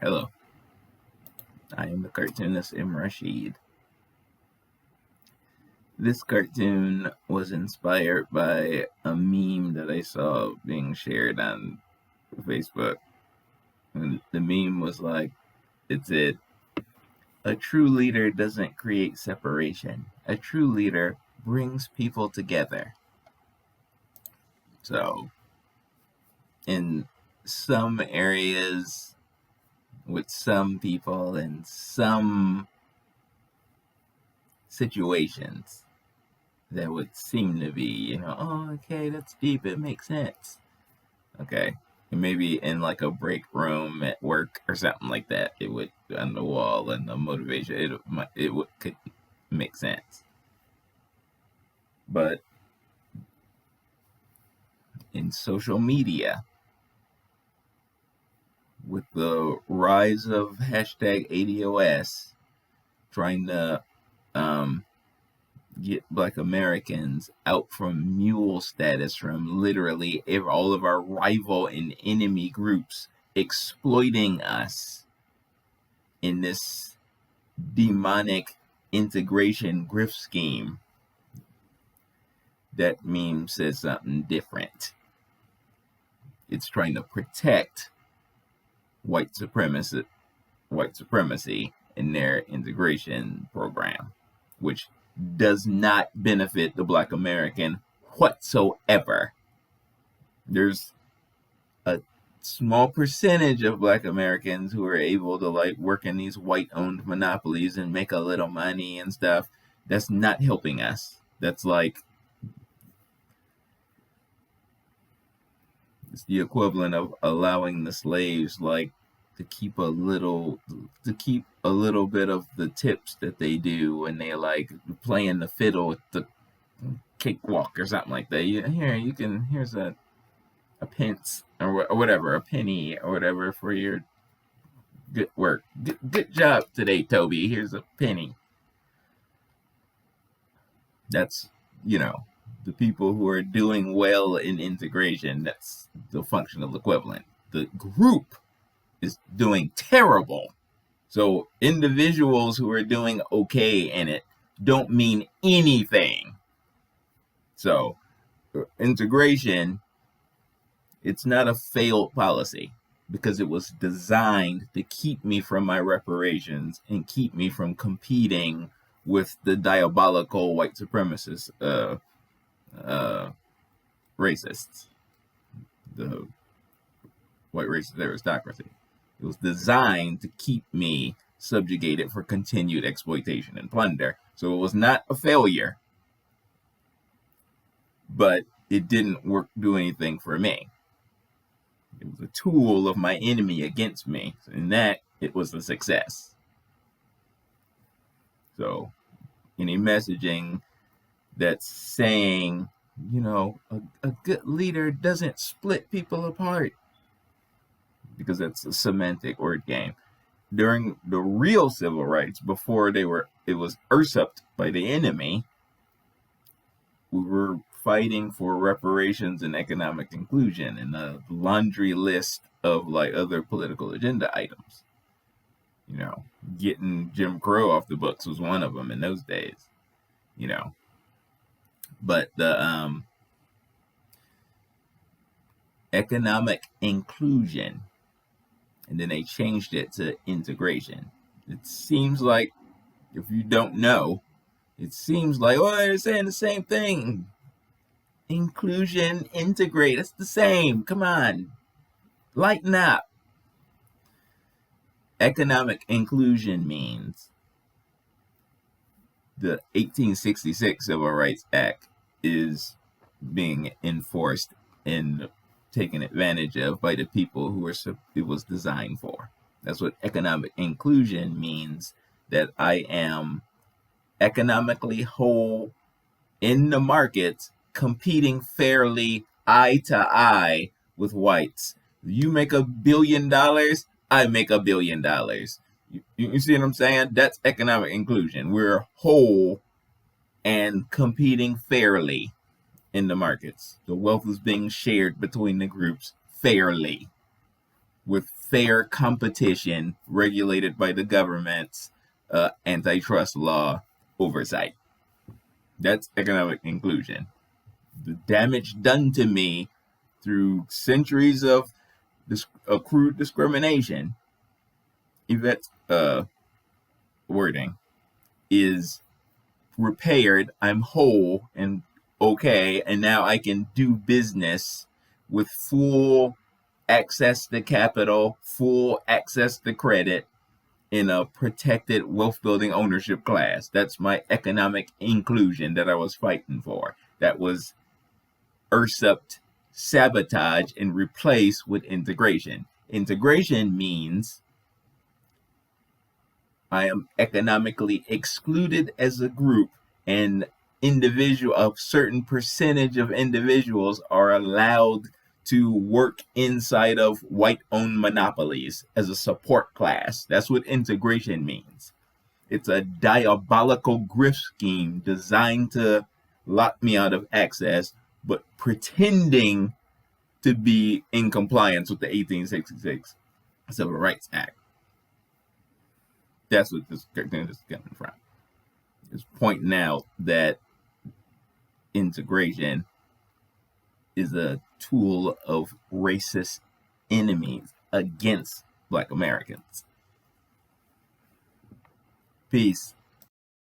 Hello, I am the cartoonist M. Rashid. This cartoon was inspired by a meme that I saw being shared on Facebook. And the meme was like, it said, a true leader doesn't create separation. A true leader brings people together. So, in some areas, with some people, in some situations, that would seem to be, oh, okay, that's deep. It makes sense. Okay. And maybe in like a break room at work or something like that, it would on the wall and the motivation, could make sense. But in social media, with the rise of hashtag ADOS, trying to get Black Americans out from mule status from literally all of our rival and enemy groups exploiting us in this demonic integration grift scheme. That meme says something different. It's trying to protect white supremacy in their integration program, which does not benefit the Black American whatsoever. There's a small percentage of Black Americans who are able to like work in these white-owned monopolies and make a little money and stuff. That's not helping us. That's like it's the equivalent of allowing the slaves like to keep a little bit of the tips that they do when they like playing the fiddle at the cakewalk or something like that. Here's a pence or whatever, a penny or whatever for your good work. Good job today, Toby. Here's a penny. That's the people who are doing well in integration. That's the functional equivalent. The group is doing terrible. So individuals who are doing okay in it don't mean anything. So integration, it's not a failed policy because it was designed to keep me from my reparations and keep me from competing with the diabolical white supremacist racists, the white racist aristocracy. It was designed to keep me subjugated for continued exploitation and plunder. So it was not a failure, but it didn't do anything for me. It was a tool of my enemy against me. In that, it was a success. So any messaging that's saying, a good leader doesn't split people apart, because that's a semantic word game. During the real civil rights, before it was usurped by the enemy, we were fighting for reparations and economic inclusion and a laundry list of like other political agenda items. Getting Jim Crow off the books was one of them in those days. But the economic inclusion, and then they changed it to integration. It seems like, if you don't know, it seems like, they're saying the same thing. Inclusion, integrate, it's the same. Come on, lighten up. Economic inclusion means the 1866 Civil Rights Act is being enforced and taken advantage of by the people who it was designed for. That's what economic inclusion means, that I am economically whole in the markets, competing fairly eye to eye with whites. You make $1 billion, I make $1 billion. You see what I'm saying? That's economic inclusion. We're whole and competing fairly in the markets. The wealth is being shared between the groups fairly. with fair competition regulated by the government's antitrust law oversight. That's economic inclusion. The damage done to me through centuries of accrued discrimination, Yvette's wording, is repaired. I'm whole and okay, and now I can do business with full access to capital, full access to credit in a protected wealth building ownership class. That's my economic inclusion that I was fighting for. That was usurped, sabotaged, and replaced with integration. Integration means I am economically excluded as a group, and a certain percentage of individuals are allowed to work inside of white-owned monopolies as a support class. That's what integration means. It's a diabolical grift scheme designed to lock me out of access, but pretending to be in compliance with the 1866 Civil Rights Act. That's what this thing is coming from. It's pointing out that integration is a tool of racist enemies against Black Americans. Peace.